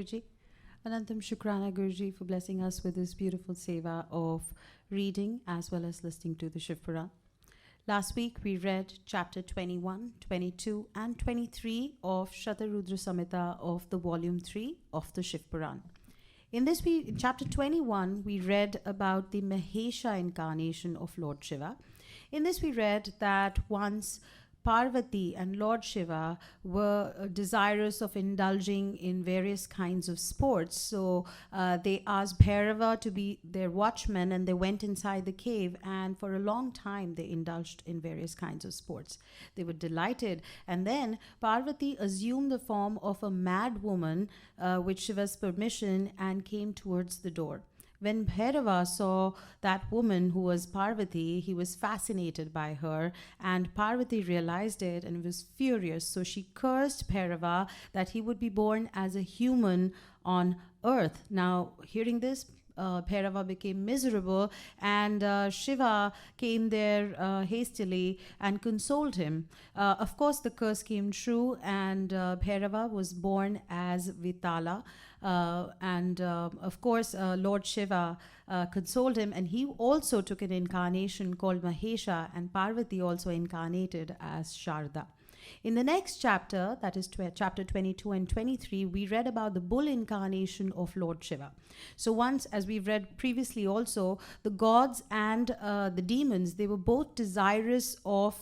Guruji. Anantam Shukrana Guruji for blessing us with this beautiful seva of reading as well as listening to the Shiv Puran. Last week we read chapter 21, 22 and 23 of Shatarudra Samhita of the volume 3 of the Shiv Puran. In chapter 21, we read about the Mahesha incarnation of Lord Shiva. In this we read that once Parvati and Lord Shiva were desirous of indulging in various kinds of sports. So they asked Bhairava to be their watchman, and they went inside the cave, and for a long time they indulged in various kinds of sports. They were delighted, and then Parvati assumed the form of a mad woman with Shiva's permission and came towards the door. When Bhairava saw that woman who was Parvati, he was fascinated by her, and Parvati realized it and was furious. So she cursed Bhairava that he would be born as a human on earth. Now, hearing this, Bhairava became miserable, and Shiva came there hastily and consoled him. Of course, the curse came true, and Bhairava was born as Vitala. Of course, Lord Shiva consoled him, and he also took an incarnation called Mahesha, and Parvati also incarnated as Sharda. In the next chapter, that is chapter 22 and 23, we read about the bull incarnation of Lord Shiva. So once, as we've read previously also, the gods and the demons, they were both desirous of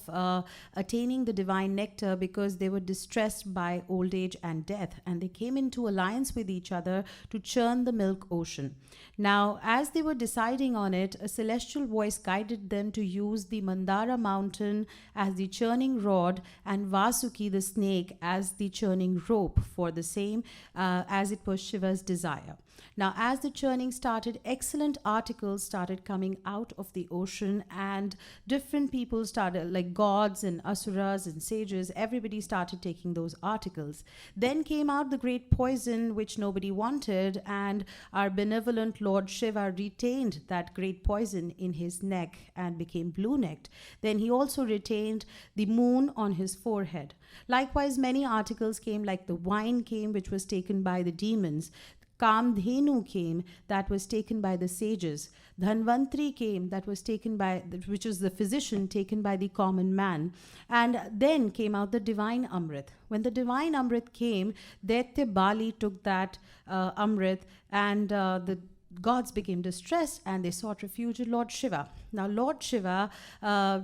attaining the divine nectar because they were distressed by old age and death, and they came into alliance with each other to churn the milk ocean. Now, as they were deciding on it, a celestial voice guided them to use the Mandara mountain as the churning rod and Vasuki the snake as the churning rope for the same, as it was Shiva's desire. Now, as the churning started, excellent articles started coming out of the ocean, and different people started, like gods and asuras and sages, everybody started taking those articles. Then came out the great poison which nobody wanted, and our benevolent Lord Shiva retained that great poison in his neck and became blue-necked. Then he also retained the moon on his forehead. Likewise, many articles came, like the wine came, which was taken by the demons. Kamdhenu came, that was taken by the sages. Dhanvantri came, that was taken by, which was the physician, taken by the common man. And then came out the divine Amrit. When the divine Amrit came, Daitya Bali took that Amrit, and the gods became distressed and they sought refuge in Lord Shiva. Now, Lord Shiva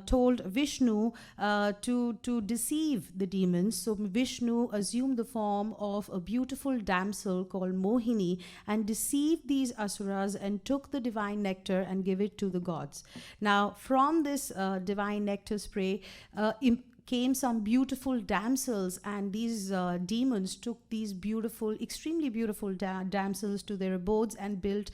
told Vishnu to deceive the demons. So Vishnu assumed the form of a beautiful damsel called Mohini and deceived these asuras and took the divine nectar and gave it to the gods. Now, from this divine nectar spray, came some beautiful damsels, and these demons took these beautiful, extremely beautiful damsels to their abodes and built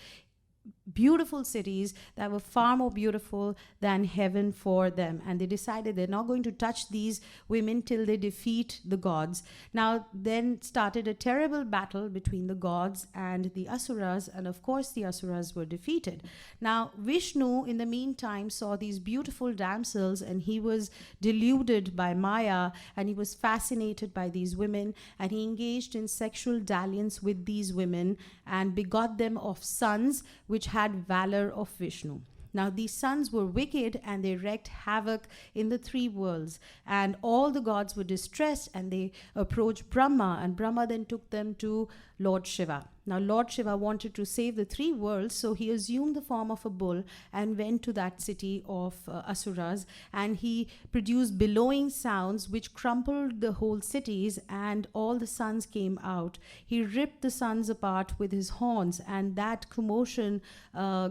beautiful cities that were far more beautiful than heaven for them. And they decided they're not going to touch these women till they defeat the gods. Now, then started a terrible battle between the gods and the asuras, and of course the asuras were defeated. Now, Vishnu in the meantime saw these beautiful damsels, and he was deluded by Maya, and he was fascinated by these women, and he engaged in sexual dalliance with these women and begot them of sons which had valor of Vishnu. Now, these sons were wicked, and they wreaked havoc in the three worlds, and all the gods were distressed, and they approached Brahma, and Brahma then took them to Lord Shiva. Now, Lord Shiva wanted to save the three worlds, so he assumed the form of a bull and went to that city of Asuras, and he produced bellowing sounds which crumpled the whole cities, and all the suns came out. He ripped the suns apart with his horns, and that commotion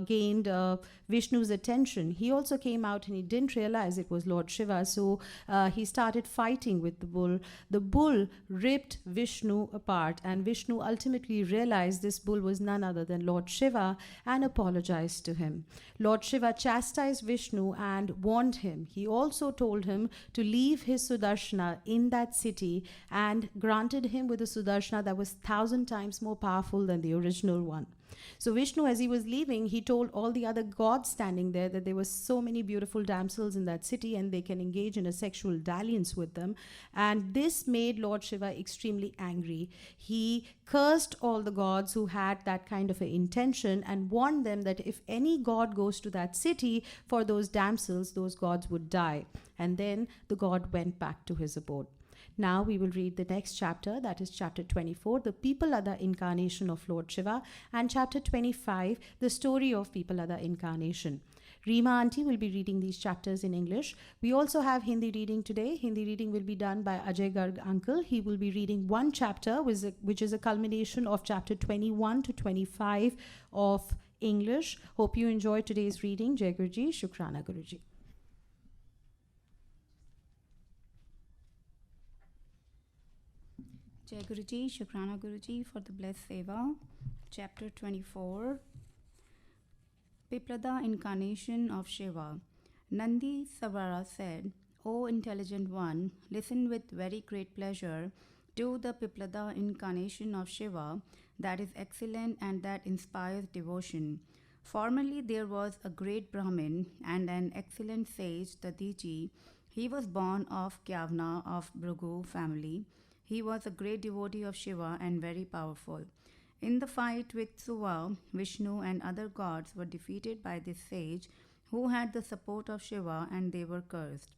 gained Vishnu's attention. He also came out, and he didn't realize it was Lord Shiva, so he started fighting with the bull. The bull ripped Vishnu apart, and Vishnu ultimately realized this bull was none other than Lord Shiva and apologized to him. Lord Shiva chastised Vishnu and warned him. He also told him to leave his Sudarshana in that city and granted him with a Sudarshana that was 1,000 times more powerful than the original one. So Vishnu, as he was leaving, he told all the other gods standing there that there were so many beautiful damsels in that city and they can engage in a sexual dalliance with them. And this made Lord Shiva extremely angry. He cursed all the gods who had that kind of an intention and warned them that if any god goes to that city for those damsels, those gods would die. And then the god went back to his abode. Now we will read the next chapter, that is chapter 24. The people are the incarnation of Lord Shiva, and chapter 25, the story of people are the incarnation. Reema auntie will be reading these chapters in English. We also have Hindi reading today. Hindi reading will be done by Ajay Garg uncle. He will be reading one chapter, which is a culmination of chapter 21 to 25 of English. Hope you enjoyed today's reading. Jai Guruji, Shukrana Guruji. Jai Guruji, Shukrana Guruji for the blessed seva. Chapter 24. Piplada, incarnation of Shiva. Nandi Savara said, O intelligent one, listen with very great pleasure to the Piplada, incarnation of Shiva, that is excellent and that inspires devotion. Formerly there was a great Brahmin and an excellent sage, Dadiji. He was born of Kyavana of Bhrigu family. He was a great devotee of Shiva and very powerful. In the fight with Suva, Vishnu and other gods were defeated by this sage who had the support of Shiva, and they were cursed.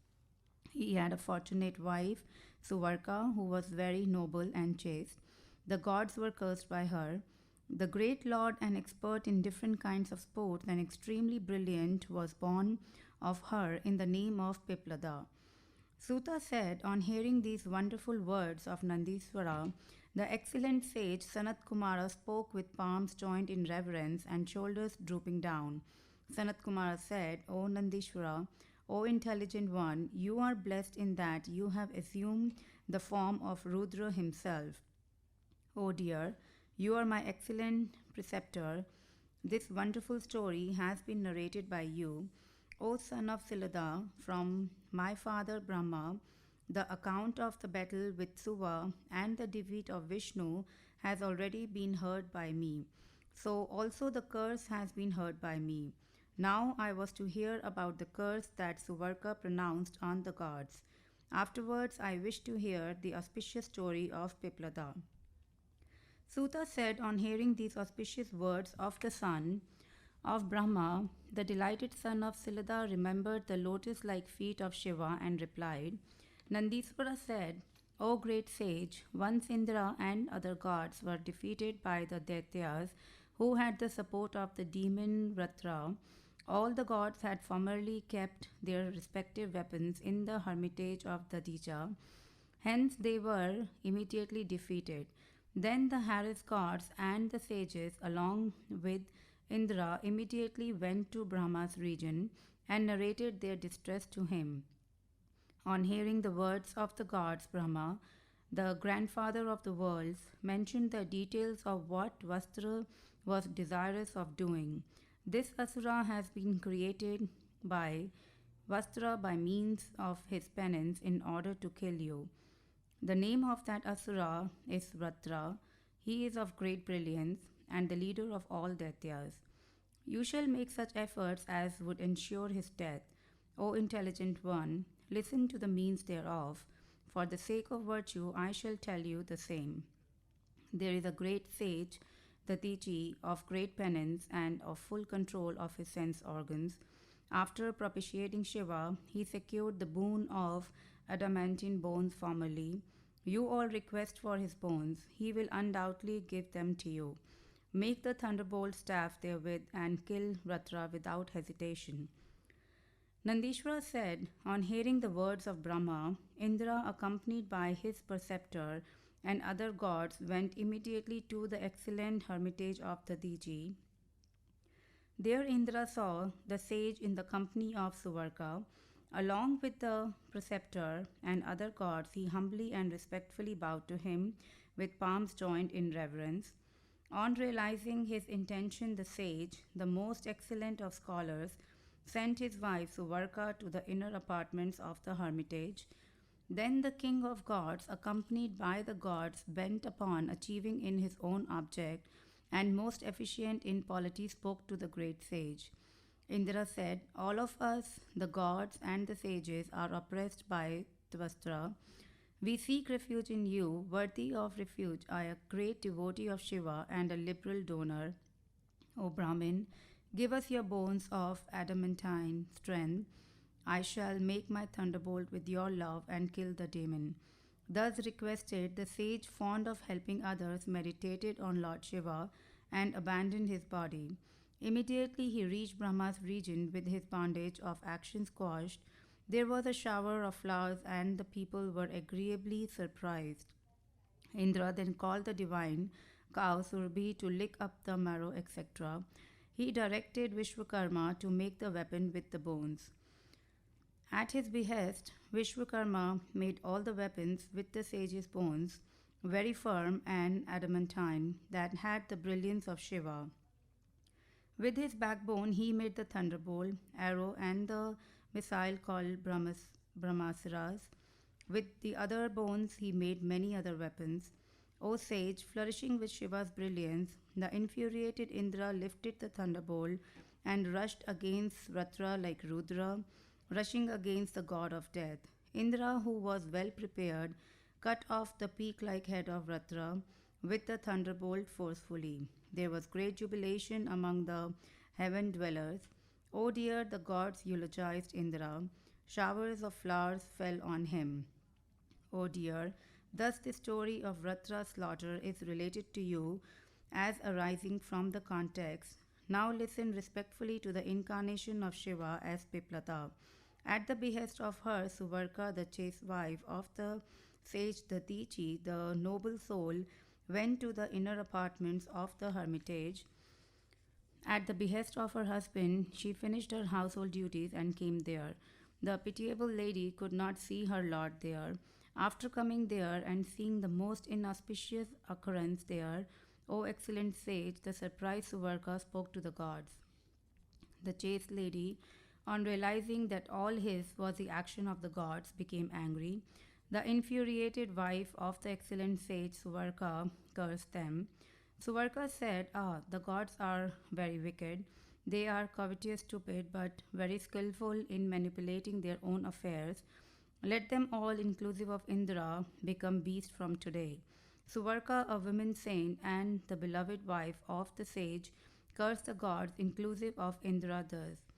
He had a fortunate wife, Suvarka, who was very noble and chaste. The gods were cursed by her. The great lord and expert in different kinds of sports and extremely brilliant was born of her in the name of Piplada. Suta said, on hearing these wonderful words of Nandiswara, the excellent sage Sanat Kumara spoke with palms joined in reverence and shoulders drooping down. Sanat Kumara said, O Nandishwara, O intelligent one, you are blessed in that you have assumed the form of Rudra himself. O dear, you are my excellent preceptor. This wonderful story has been narrated by you, O son of Silada, from my father Brahma. The account of the battle with Suva and the defeat of Vishnu has already been heard by me. So also the curse has been heard by me. Now I was to hear about the curse that Suvarka pronounced on the gods. Afterwards I wish to hear the auspicious story of Piplada. Suta said, on hearing these auspicious words of the son of Brahma, the delighted son of Silada remembered the lotus-like feet of Shiva and replied. Nandiswara said, O great sage, once Indra and other gods were defeated by the Daityas who had the support of the demon Vratra. All the gods had formerly kept their respective weapons in the hermitage of the Dija. Hence they were immediately defeated. Then the harassed gods and the sages, along with Indra, immediately went to Brahma's region and narrated their distress to him. On hearing the words of the gods, Brahma, the grandfather of the worlds, mentioned the details of what Vastra was desirous of doing. This Asura has been created by Vastra by means of his penance in order to kill you. The name of that Asura is Vratra. He is of great brilliance and the leader of all Daityas. You shall make such efforts as would ensure his death. O intelligent one, listen to the means thereof. For the sake of virtue, I shall tell you the same. There is a great sage, Datiji, of great penance and of full control of his sense organs. After propitiating Shiva, he secured the boon of adamantine bones formerly. You all request for his bones. He will undoubtedly give them to you. Make the thunderbolt staff therewith and kill Vratra without hesitation. Nandishwara said, on hearing the words of Brahma, Indra, accompanied by his preceptor and other gods, went immediately to the excellent hermitage of the Diji. There Indra saw the sage in the company of Suvarka. Along with the preceptor and other gods, he humbly and respectfully bowed to him with palms joined in reverence. On realizing his intention, the sage, the most excellent of scholars, sent his wife Suvarka to the inner apartments of the hermitage. Then the king of gods, accompanied by the gods bent upon achieving in his own object, and most efficient in polity, spoke to the great sage. Indra said, "All of us, the gods and the sages, are oppressed by Tvastra. We seek refuge in you, worthy of refuge. I, a great devotee of Shiva and a liberal donor. O Brahmin, give us your bones of adamantine strength. I shall make my thunderbolt with your love and kill the demon." Thus requested, the sage, fond of helping others, meditated on Lord Shiva and abandoned his body. Immediately he reached Brahma's region with his bondage of action squashed. There was a shower of flowers, and the people were agreeably surprised. Indra then called the divine cow Surabhi to lick up the marrow, etc. He directed Vishwakarma to make the weapon with the bones. At his behest, Vishwakarma made all the weapons with the sage's bones, very firm and adamantine, that had the brilliance of Shiva. With his backbone, he made the thunderbolt, arrow, and the missile called Brahmasras. With the other bones, he made many other weapons. O sage, flourishing with Shiva's brilliance, the infuriated Indra lifted the thunderbolt and rushed against Ratra like Rudra, rushing against the god of death. Indra, who was well prepared, cut off the peak like head of Ratra with the thunderbolt forcefully. There was great jubilation among the heaven dwellers. Oh dear, the gods eulogized Indra. Showers of flowers fell on him. Oh dear, thus the story of Ratra's slaughter is related to you as arising from the context. Now listen respectfully to the incarnation of Shiva as Piplata. At the behest of her, Suvarka, the chaste wife of the sage Datichi, the noble soul, went to the inner apartments of the hermitage. At the behest of her husband, she finished her household duties and came there. The pitiable lady could not see her lord there. After coming there and seeing the most inauspicious occurrence there, O excellent sage, the surprised Suvarka spoke to the gods. The chaste lady, on realizing that all his was the action of the gods, became angry. The infuriated wife of the excellent sage Suvarka cursed them. Suvarka said, "Ah, the gods are very wicked. They are covetous, stupid, but very skillful in manipulating their own affairs. Let them all, inclusive of Indra, become beasts from today." Suvarka, a woman saint and the beloved wife of the sage, cursed the gods, inclusive of Indra, thus.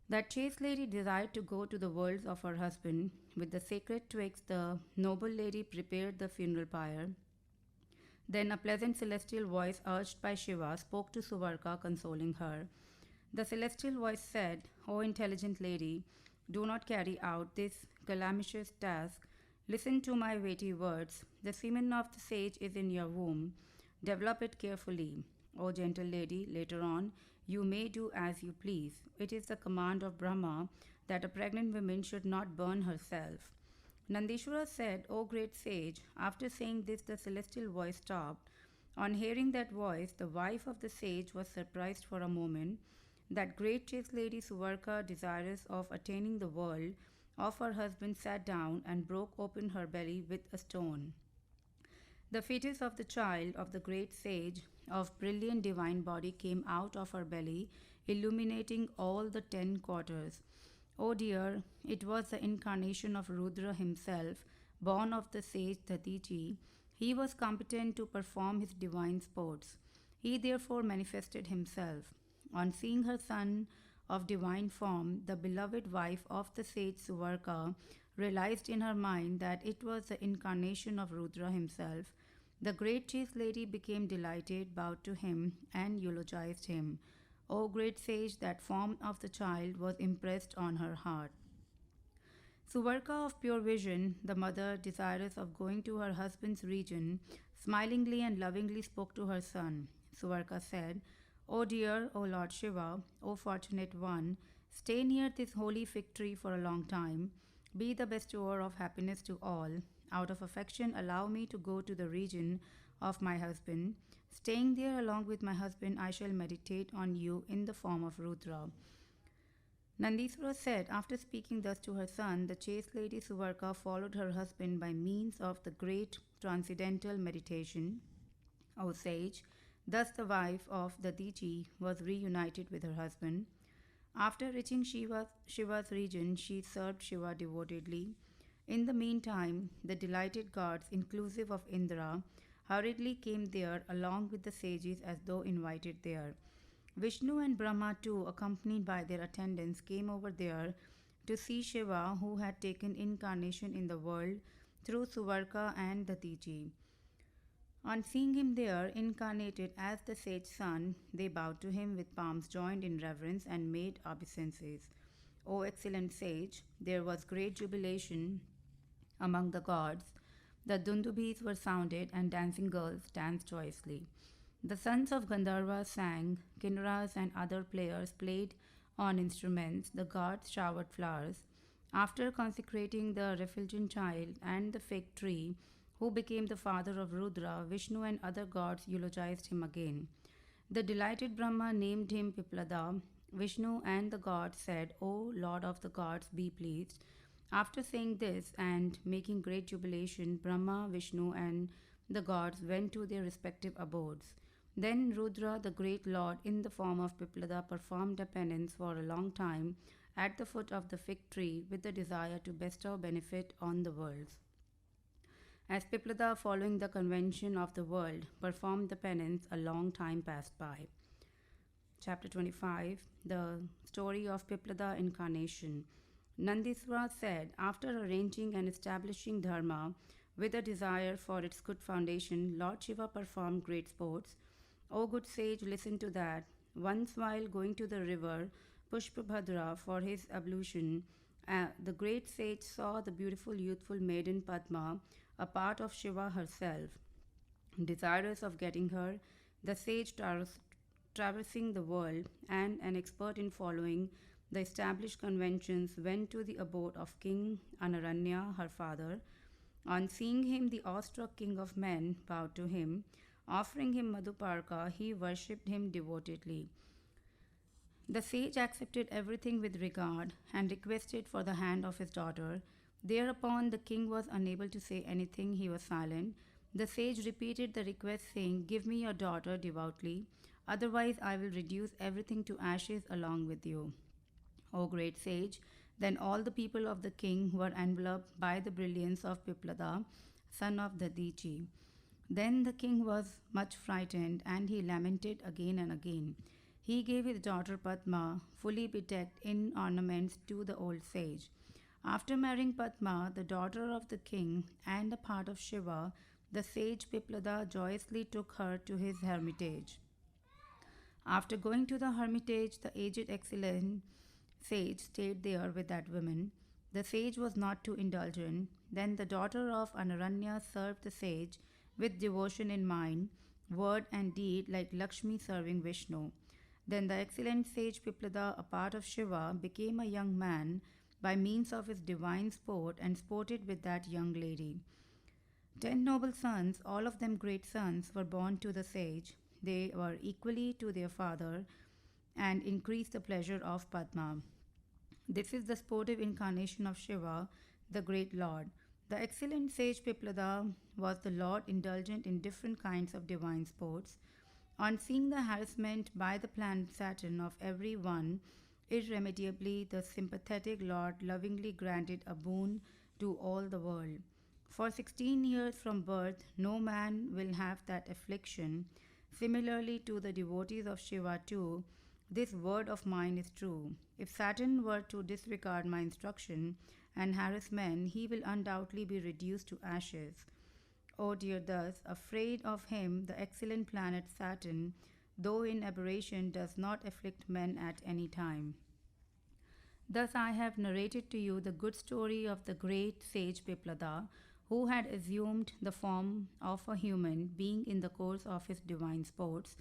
That chaste lady desired to go to the worlds of her husband. With the sacred twigs, the noble lady prepared the funeral pyre. Then a pleasant celestial voice, urged by Shiva, spoke to Suvarka, consoling her. The celestial voice said, "O intelligent lady, do not carry out this calamitous task. Listen to my weighty words. The semen of the sage is in your womb. Develop it carefully. O gentle lady, later on, you may do as you please. It is the command of Brahma that a pregnant woman should not burn herself." Nandishwara said, "O great sage," after saying this, the celestial voice stopped. On hearing that voice, the wife of the sage was surprised for a moment. That great chaste lady Suvarka, desirous of attaining the world of her husband, sat down and broke open her belly with a stone. The fetus of the child of the great sage of brilliant divine body came out of her belly, illuminating all the 10 quarters. Oh dear, it was the incarnation of Rudra himself, born of the sage Datichi. He was competent to perform his divine sports. He therefore manifested himself. On seeing her son of divine form, the beloved wife of the sage Suvarka realized in her mind that it was the incarnation of Rudra himself. The great chaste lady became delighted, bowed to him, and eulogized him. O great sage, that form of the child was impressed on her heart. Suvarka of pure vision, the mother, desirous of going to her husband's region, smilingly and lovingly spoke to her son. Suvarka said, "O dear, O Lord Shiva, O fortunate one, stay near this holy fig tree for a long time. Be the bestower of happiness to all. Out of affection, allow me to go to the region of my husband. Staying there along with my husband, I shall meditate on you in the form of Rudra." Nandiswara said, after speaking thus to her son, the chaste lady Suvarka followed her husband by means of the great transcendental meditation. O sage, Thus, the wife of Dadiji was reunited with her husband. After reaching Shiva's region, she served Shiva devotedly. In the meantime, the delighted gods, inclusive of Indra, hurriedly came there along with the sages as though invited there. Vishnu and Brahma, too, accompanied by their attendants, came over there to see Shiva, who had taken incarnation in the world through Suvarka and Datiji. On seeing him there, incarnated as the sage son, they bowed to him with palms joined in reverence and made obeisances. O excellent sage, there was great jubilation among the gods. The dundubis were sounded, and dancing girls danced joyously. The sons of Gandharva sang, kinnaras and other players played on instruments, the gods showered flowers. After consecrating the refulgent child and the fig tree, who became the father of Rudra, Vishnu and other gods eulogized him again. The delighted Brahma named him Piplada. Vishnu and the gods said, O Lord of the gods, be pleased. After saying this and making great jubilation, Brahma, Vishnu, and the gods went to their respective abodes. Then Rudra, the great lord, in the form of Piplada, performed a penance for a long time at the foot of the fig tree with the desire to bestow benefit on the worlds. As Piplada, following the convention of the world, performed the penance, a long time passed by. Chapter 25, the story of Piplada incarnation. Nandiswara said, after arranging and establishing Dharma with a desire for its good foundation, Lord Shiva performed great sports. O good sage, listen to that. Once while going to the river Pushpabhadra for his ablution, the great sage saw the beautiful youthful maiden Padma, a part of Shiva herself. Desirous of getting her, the sage traversing the world and an expert in following the established conventions went to the abode of King Anaranya, her father. On seeing him, the awestruck king of men bowed to him. Offering him Madhuparka, he worshipped him devotedly. The sage accepted everything with regard and requested for the hand of his daughter. Thereupon the king was unable to say anything, he was silent. The sage repeated the request, saying, Give me your daughter devoutly, otherwise I will reduce everything to ashes along with you. O great sage, then all the people of the king were enveloped by the brilliance of Piplada, son of Dadiji. Then the king was much frightened, and he lamented again and again. He gave his daughter Padma, fully bedecked in ornaments, to the old sage. After marrying Padma, the daughter of the king and a part of Shiva, the sage Piplada joyously took her to his hermitage. After going to the hermitage, the aged excellent sage stayed there with that woman. The sage was not too indulgent. Then the daughter of Anaranya served the sage with devotion in mind, word, and deed, like Lakshmi serving Vishnu. Then the excellent sage Piplada, a part of Shiva, became a young man by means of his divine sport and sported with that young lady. 10 noble sons, all of them great sons, were born to the sage. They were equally to their father and increased the pleasure of Padma. This is the sportive incarnation of Shiva, the great Lord. The excellent sage Piplada was the Lord, indulgent in different kinds of divine sports. On seeing the harassment by the planet Saturn of every one, irremediably the sympathetic Lord lovingly granted a boon to all the world. For 16 years from birth, no man will have that affliction. Similarly to the devotees of Shiva too, this word of mine is true. If Saturn were to disregard my instruction and harass men, he will undoubtedly be reduced to ashes. O dear, thus, afraid of him, the excellent planet Saturn, though in aberration, does not afflict men at any time. Thus I have narrated to you the good story of the great sage Piplada, who had assumed the form of a human being in the course of his divine sports.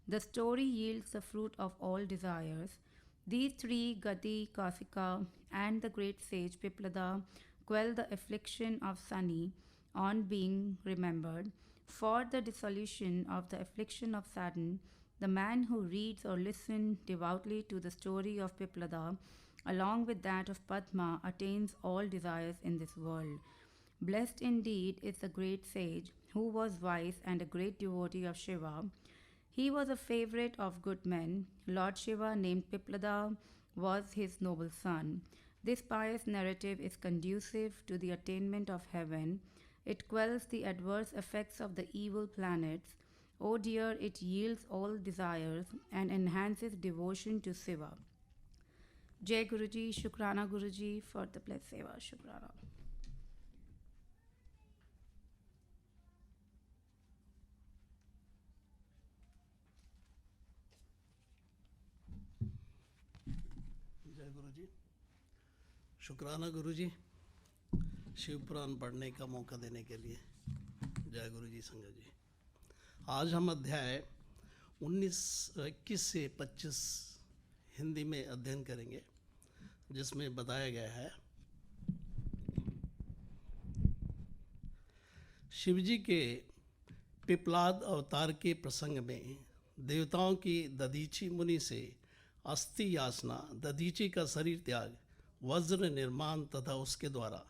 The story yields the fruit of all desires. These three, Gati, Kasika, and the great sage Piplada, quell the affliction of Sani on being remembered. For the dissolution of the affliction of Saturn, the man who reads or listens devoutly to the story of Piplada, along with that of Padma, attains all desires in this world. Blessed indeed is the great sage, who was wise and a great devotee of Shiva. He was a favorite of good men. Lord Shiva, named Piplada, was his noble son. This pious narrative is conducive to the attainment of heaven. It quells the adverse effects of the evil planets. Oh dear, it yields all desires and enhances devotion to Shiva. Jai Guruji, Shukrana Guruji for the blessed seva. Shukrana. जय गुरु जी। शुक्राना गुरु जी शिव पुराण पढ़ने का मौका देने के लिए। जय गुरु जी संगत जी। आज हम अध्याय 21 से 25 हिंदी में अध्ययन करेंगे, जिसमें बताया गया है शिवजी के पिपलाद अवतार के प्रसंग में देवताओं की दधीची मुनि से अस्थि याचना, दधीची का शरीर त्याग, वज्र निर्माण तथा उसके द्वारा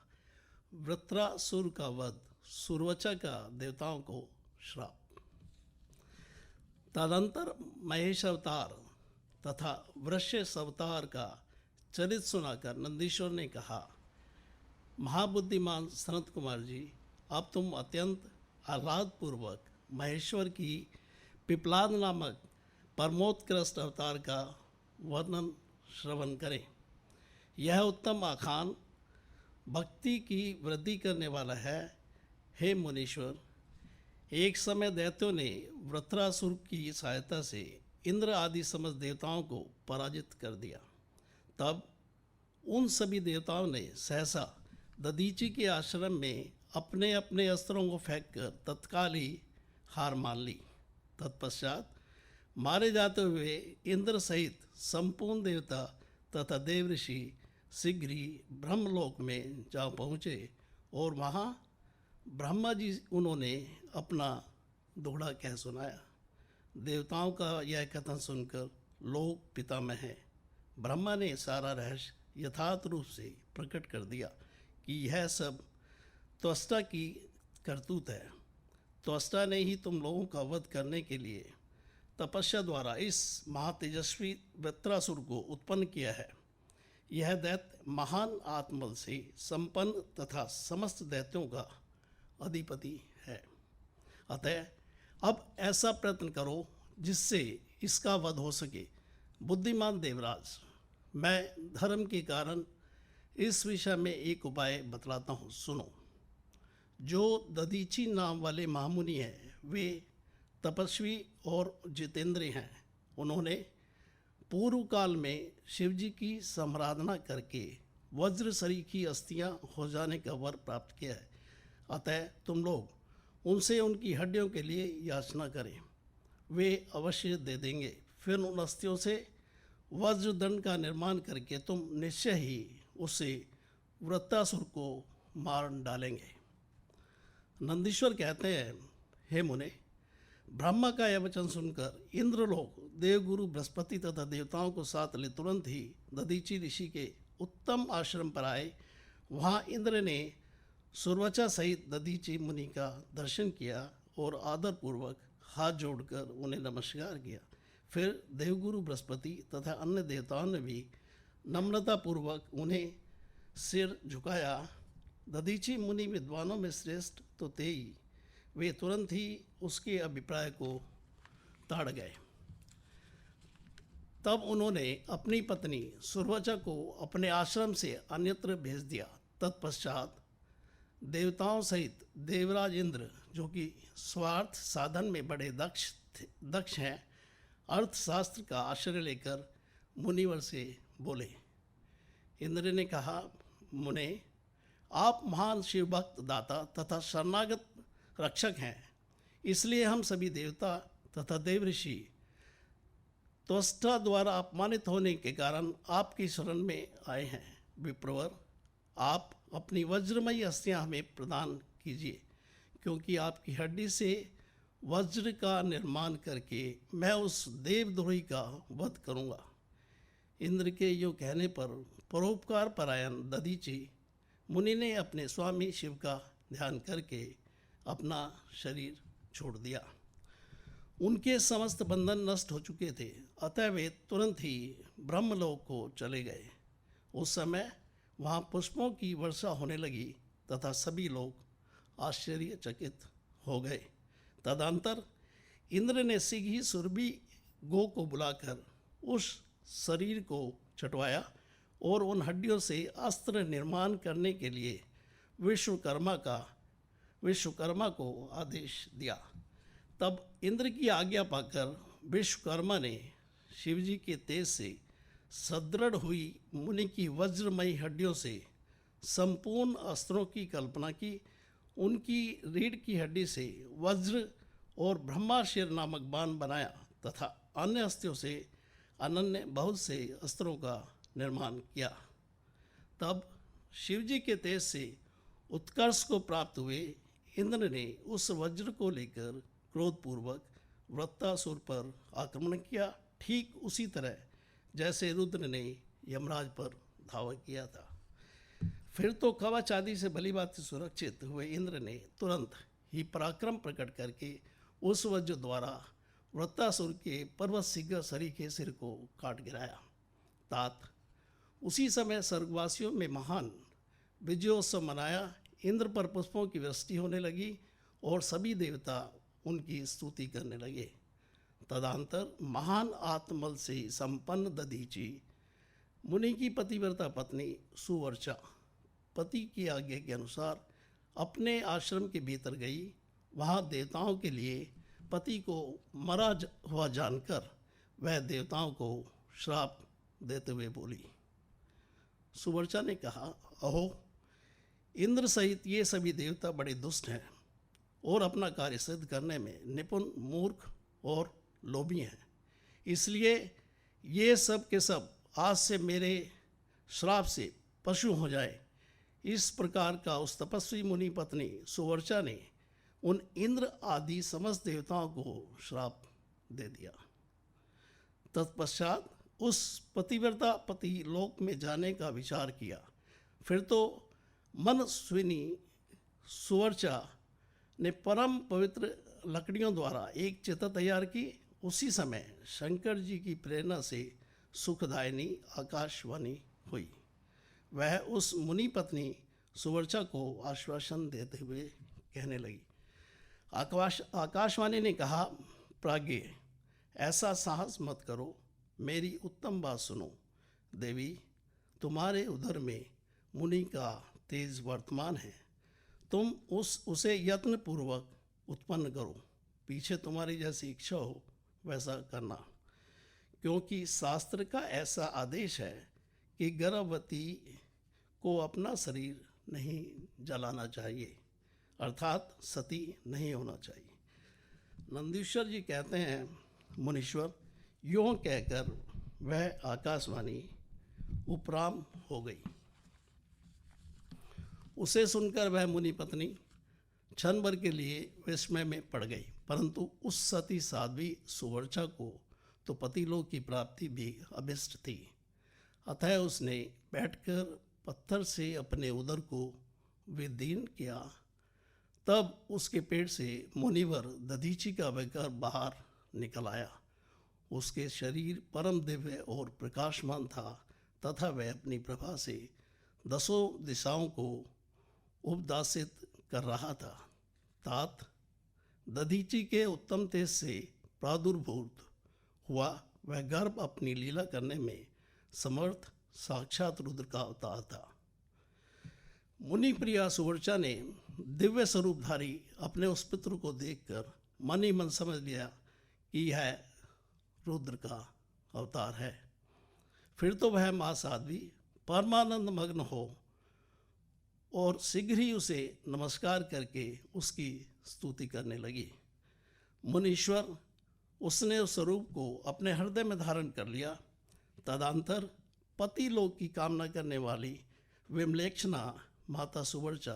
वृत्रासुर का वध, सुरवचा का देवताओं को श्राप। तदंतर महेश अवतार तथा वृषेश अवतार का चरित सुनाकर नंदीश्वर ने कहा, महाबुद्धिमान सनत कुमार जी, अब तुम अत्यंत आह्लादपूर्वक महेश्वर की पिपलाद नामक परमोत्कृष्ट अवतार का वर्णन श्रवण करें। यह उत्तम आखान भक्ति की वृद्धि करने वाला है। हे मुनीश्वर, एक समय दैत्यों ने वृत्रासुर की सहायता से इंद्र आदि समस्त देवताओं को पराजित कर दिया। तब उन सभी देवताओं ने सहसा दधीची के आश्रम में अपने अपने अस्त्रों को फेंककर तत्काल ही हार मान ली। तत्पश्चात मारे जाते हुए इंद्र सहित संपूर्ण देवता तथा देव ऋषि शीघ्र ही ब्रह्मलोक में जा पहुँचे और वहाँ ब्रह्मा जी उन्होंने अपना दोहड़ा कह सुनाया। देवताओं का यह कथन सुनकर लोक पितामह हैं ब्रह्मा ने सारा रहस्य यथार्थ रूप से प्रकट कर दिया कि यह सब त्वष्टा की करतूत है। त्वष्टा ने ही तुम लोगों का वध करने के लिए तपस्या द्वारा इस महातेजस्वी वृत्रासुर को उत्पन्न किया है। यह दैत्य महान आत्मबल से संपन्न तथा समस्त दैत्यों का अधिपति है। अतः अब ऐसा प्रयत्न करो जिससे इसका वध हो सके। बुद्धिमान देवराज, मैं धर्म के कारण इस विषय में एक उपाय बतलाता हूँ, सुनो। जो दधीची नाम वाले महामुनि हैं, वे तपस्वी और जितेंद्रिय हैं। उन्होंने पूर्व काल में शिवजी की समाराधना करके वज्र शरीर की अस्थियां हो जाने का वर प्राप्त किया है। अतः तुम लोग उनसे उनकी हड्डियों के लिए याचना करें, वे अवश्य दे देंगे। फिर उन अस्थियों से वज्रदंड का निर्माण करके तुम निश्चय ही उसे वृत्रासुर को मार डालेंगे। नंदीश्वर कहते हैं, हे मुने, ब्रह्मा का यह वचन सुनकर इंद्रलोक देवगुरु बृहस्पति तथा देवताओं को साथ ले तुरंत ही दधीची ऋषि के उत्तम आश्रम पर आए। वहाँ इंद्र ने सुरवचा सहित दधीची मुनि का दर्शन किया और आदरपूर्वक हाथ जोड़कर उन्हें नमस्कार किया। फिर देवगुरु बृहस्पति तथा अन्य देवताओं ने भी नम्रतापूर्वक उन्हें सिर झुकाया। दधीची मुनि विद्वानों में श्रेष्ठ तो थे ही, वे तुरंत ही उसके अभिप्राय को ताड़ गए। तब उन्होंने अपनी पत्नी सुरवचा को अपने आश्रम से अन्यत्र भेज दिया। तत्पश्चात देवताओं सहित देवराज इंद्र, जो कि स्वार्थ साधन में बड़े दक्ष हैं, अर्थशास्त्र का आश्रय लेकर मुनिवर से बोले। इंद्र ने कहा, मुने, आप महान शिवभक्त दाता तथा शरणागत रक्षक हैं, इसलिए हम सभी देवता तथा देव ऋषि त्वष्टा द्वारा अपमानित होने के कारण आपकी शरण में आए हैं। विप्रवर, आप अपनी वज्रमयी अस्थियां हमें प्रदान कीजिए, क्योंकि आपकी हड्डी से वज्र का निर्माण करके मैं उस देवद्रोही का वध करूंगा। इंद्र के यूँ कहने पर परोपकार परायण दधीची मुनि ने अपने स्वामी शिव का ध्यान करके अपना शरीर छोड़ दिया। उनके समस्त बंधन नष्ट हो चुके थे, अतः वे तुरंत ही ब्रह्मलोक को चले गए। उस समय वहाँ पुष्पों की वर्षा होने लगी तथा सभी लोग आश्चर्यचकित हो गए। तदंतर इंद्र ने शीघ्र ही सुरभि गो को बुलाकर उस शरीर को छुटवाया और उन हड्डियों से अस्त्र निर्माण करने के लिए विश्वकर्मा को आदेश दिया। तब इंद्र की आज्ञा पाकर विश्वकर्मा ने शिवजी के तेज से सदृढ़ हुई मुनि की वज्रमयी हड्डियों से संपूर्ण अस्त्रों की कल्पना की। उनकी रीढ़ की हड्डी से वज्र और ब्रह्माशिर नामक बाण बनाया तथा अन्य अस्त्रों से अनन्य बहुत से अस्त्रों का निर्माण किया। तब शिवजी के तेज से उत्कर्ष को प्राप्त हुए इंद्र ने उस वज्र को लेकर क्रोधपूर्वक वृत्तासुर पर आक्रमण किया, ठीक उसी तरह जैसे रुद्र ने यमराज पर धावा किया था। फिर तो कवच आदि से भली भांति सुरक्षित हुए इंद्र ने तुरंत ही पराक्रम प्रकट करके उस वज्र द्वारा वृत्तासुर के पर्वत शीघ्र शरीर के सिर को काट गिराया। तात उसी समय स्वर्गवासियों में महान विजयोत्सव मनाया। इंद्र पर पुष्पों की वृष्टि होने लगी और सभी देवता उनकी स्तुति करने लगे। तदंतर महान आत्मबल से संपन्न दधीचि मुनि की पतिव्रता पत्नी सुवर्चा पति की आज्ञा के अनुसार अपने आश्रम के भीतर गई। वहाँ देवताओं के लिए पति को मरा हुआ जानकर वह देवताओं को श्राप देते हुए बोली। सुवर्चा ने कहा, अहो इंद्र सहित ये सभी देवता बड़े दुष्ट हैं और अपना कार्य सिद्ध करने में निपुण मूर्ख और लोभी हैं। इसलिए ये सब के सब आज से मेरे श्राप से पशु हो जाए। इस प्रकार का उस तपस्वी मुनि पत्नी सुवर्चा ने उन इंद्र आदि समस्त देवताओं को श्राप दे दिया। तत्पश्चात उस पतिव्रता पति लोक में जाने का विचार किया। फिर तो मनस्विनी सुवर्चा ने परम पवित्र लकड़ियों द्वारा एक चिता तैयार की। उसी समय शंकर जी की प्रेरणा से सुखदायिनी आकाशवाणी हुई। वह उस मुनि पत्नी सुवर्चा को आश्वासन देते हुए कहने लगी। आकाशवाणी ने कहा, प्राज्ञ ऐसा साहस मत करो, मेरी उत्तम बात सुनो। देवी तुम्हारे उदर में मुनि का तेज वर्तमान है, तुम उसे यत्न पूर्वक उत्पन्न करो। पीछे तुम्हारी जैसी इच्छा हो वैसा करना, क्योंकि शास्त्र का ऐसा आदेश है कि गर्भवती को अपना शरीर नहीं जलाना चाहिए, अर्थात सती नहीं होना चाहिए। नंदीश्वर जी कहते हैं, मुनीश्वर यूँ कहकर वह आकाशवाणी उपराम हो गई। उसे सुनकर वह मुनि पत्नी क्षण भर के लिए विस्मय में पड़ गई, परंतु उस सती साध्वी सुवर्चा को तो पतिलोक की प्राप्ति भी अभिष्ट थी। अतः उसने बैठकर पत्थर से अपने उदर को विदीर्ण किया। तब उसके पेट से मुनिवर दधीचि का विकार बाहर निकल आया। उसके शरीर परम दिव्य और प्रकाशमान था तथा वह अपनी प्रभा से 10 दिशाओं को उपदासित कर रहा था। तात दधीचि के उत्तम तेज से प्रादुर्भूत हुआ वह गर्भ अपनी लीला करने में समर्थ साक्षात रुद्र का अवतार था। मुनि प्रिया सुवर्चा ने दिव्य स्वरूपधारी अपने उस पितृ को देखकर मन ही मन समझ लिया कि यह रुद्र का अवतार है। फिर तो वह माँ साध्वी परमानंद मग्न हो और शीघ्र ही उसे नमस्कार करके उसकी स्तुति करने लगी। मुनीश्वर उसने उस स्वरूप को अपने हृदय में धारण कर लिया। तदंतर पति लोक की कामना करने वाली विमलेक्षणा माता सुवर्चा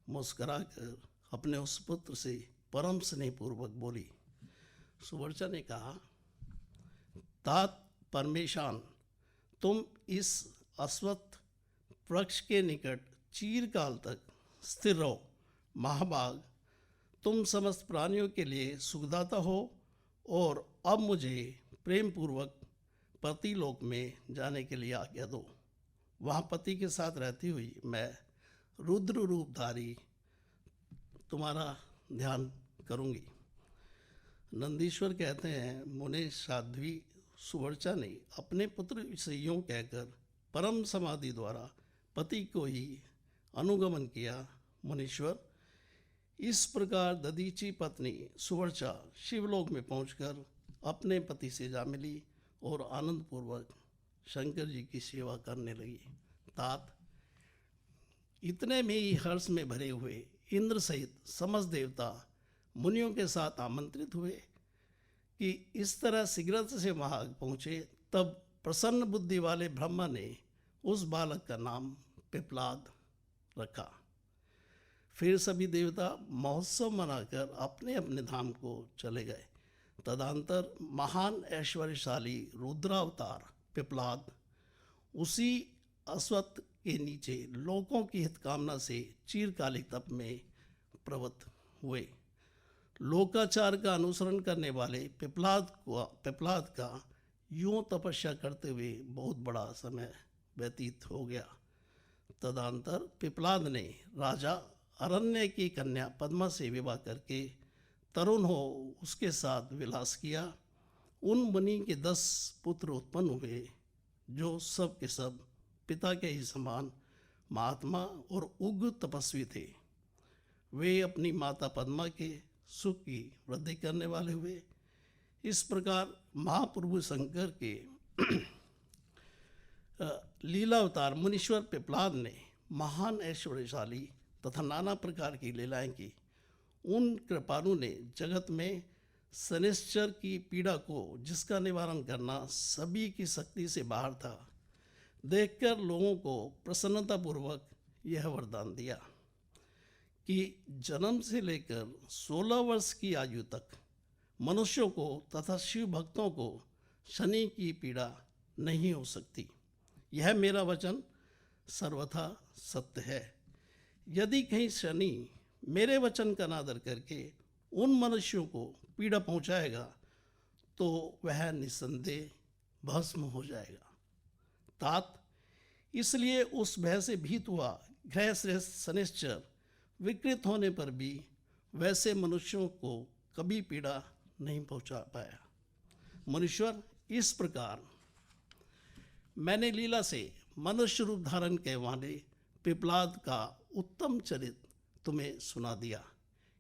मुस्कुराकर अपने उस पुत्र से परम स्नेहपूर्वक बोली। सुवर्चा ने कहा, तात परमेशान, तुम इस अश्वत्थ वृक्ष के निकट चीरकाल तक स्थिर रहो। महाभाग, तुम समस्त प्राणियों के लिए सुखदाता हो और अब मुझे प्रेम पूर्वक पति लोक में जाने के लिए आज्ञा दो। वहाँ पति के साथ रहती हुई मैं रुद्र रूपधारी तुम्हारा ध्यान करूँगी। नंदीश्वर कहते हैं, मुने साध्वी सुवर्चा ने अपने पुत्र से यूँ कहकर परम समाधि द्वारा पति को ही अनुगमन किया। मुनीश्वर, इस प्रकार दधीची पत्नी सुवर्चा शिवलोक में पहुंचकर अपने पति से जा मिली और आनंद पूर्वक शंकर जी की सेवा करने लगी। तात, इतने में ही हर्ष में भरे हुए इंद्र सहित समस्त देवता मुनियों के साथ आमंत्रित हुए कि इस तरह शीघ्र से वहां पहुंचे। तब प्रसन्न बुद्धि वाले ब्रह्मा ने उस बालक का नाम पिपलाद रखा। फिर सभी देवता महोत्सव मनाकर अपने अपने धाम को चले गए। तदंतर महान ऐश्वर्यशाली रुद्रावतार पिपलाद उसी अश्वत्थ के नीचे लोगों की हितकामना से चिरकालिक तप में प्रवृत्त हुए। लोकाचार का अनुसरण करने वाले पिपलाद का यूं तपस्या करते हुए बहुत बड़ा समय व्यतीत हो गया। तदंतर पिपलाद ने राजा अरण्य की कन्या पद्मा से विवाह करके तरुण हो उसके साथ विलास किया। उन मुनि के 10 पुत्र उत्पन्न हुए जो सब के सब पिता के ही समान महात्मा और उग्र तपस्वी थे। वे अपनी माता पद्मा के सुख की वृद्धि करने वाले हुए। इस प्रकार महाप्रभु शंकर के लीला अवतार मुनीश्वर पिपलाद ने महान ऐश्वर्यशाली तथा नाना प्रकार की लीलाएं की। उन कृपालु ने जगत में शनिश्चर की पीड़ा को, जिसका निवारण करना सभी की शक्ति से बाहर था, देखकर लोगों को प्रसन्नतापूर्वक यह वरदान दिया कि जन्म से लेकर 16 वर्ष की आयु तक मनुष्यों को तथा शिव भक्तों को शनि की पीड़ा नहीं हो सकती। यह मेरा वचन सर्वथा सत्य है। यदि कहीं शनि मेरे वचन का अनादर करके उन मनुष्यों को पीड़ा पहुंचाएगा तो वह निस्संदेह भस्म हो जाएगा। तात, इसलिए उस भय से भीत हुआ ग्रह श्रेष्ठ शनिश्चर विकृत होने पर भी वैसे मनुष्यों को कभी पीड़ा नहीं पहुंचा पाया। मनुष्वर, इस प्रकार मैंने लीला से मनुष्य रूप धारण के वाले पिपलाद का उत्तम चरित्र तुम्हें सुना दिया।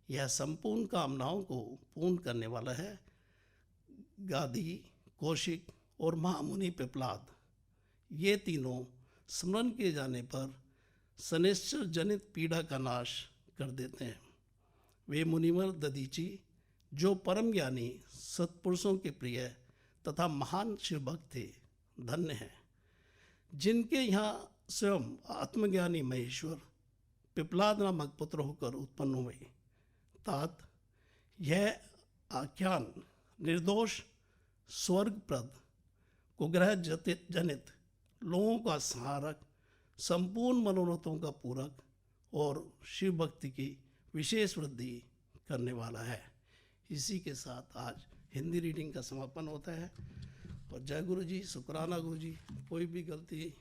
यह संपूर्ण कामनाओं को पूर्ण करने वाला है। गादी, कौशिक और महामुनि पिपलाद, ये तीनों स्मरण किए जाने पर शनिश्चर जनित पीड़ा का नाश कर देते हैं। वे मुनिवर दधीची, जो परम ज्ञानी सत्पुरुषों के प्रिय तथा महान शिवभक्त थे, धन्य हैं, जिनके यहाँ स्वयं आत्मज्ञानी महेश्वर पिपलाद नामक पुत्र होकर उत्पन्न हुए। तात, यह आख्यान निर्दोष स्वर्गप्रद कुग्रह जनित लोगों का सहारक, संपूर्ण मनोरथों का पूरक और शिव भक्ति की विशेष वृद्धि करने वाला है। इसी के साथ आज हिंदी रीडिंग का समापन होता है। और जय गुरु जी, शुक्राना गुरु जी। कोई भी गलती